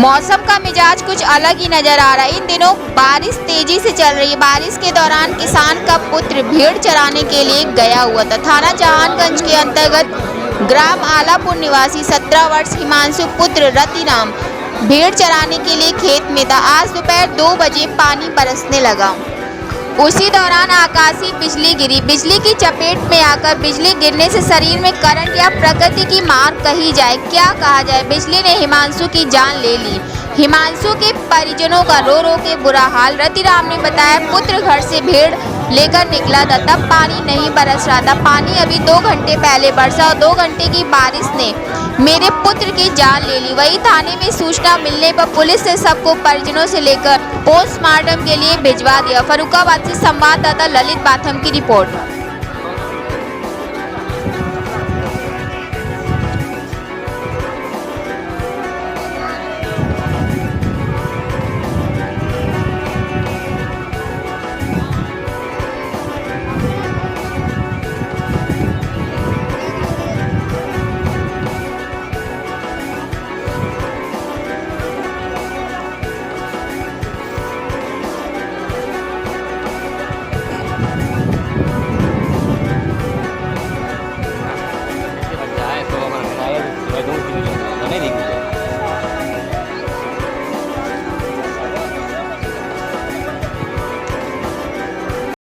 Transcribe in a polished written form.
मौसम का मिजाज कुछ अलग ही नजर आ रहा है। इन दिनों बारिश तेजी से चल रही है। बारिश के दौरान किसान का पुत्र भेड़ चराने के लिए गया हुआ था। थाना जहानगंज के अंतर्गत ग्राम आलापुर निवासी 17 वर्ष हिमांशु पुत्र रतिराम भेड़ चराने के लिए खेत में था। आज दोपहर 2 बजे पानी बरसने लगा। उसी दौरान आकाशीय बिजली गिरी। बिजली की चपेट में आकर बिजली गिरने से शरीर में करंट या प्रकृति की मार कही जाए, क्या कहा जाए, बिजली ने हिमांशु की जान ले ली। हिमांशु के परिजनों का रो रो के बुरा हाल। रतिराम ने बताया, पुत्र घर से भेड़ लेकर निकला था, तब पानी नहीं बरस रहा था। पानी अभी 2 घंटे पहले बरसा और 2 घंटे की बारिश ने मेरे पुत्र की जान ले ली। वही थाने में सूचना मिलने पर पुलिस ने सबको परिजनों से लेकर पोस्टमार्टम के लिए भिजवा दिया। फर्रुखाबाद से संवाददाता ललित बाथम की रिपोर्ट।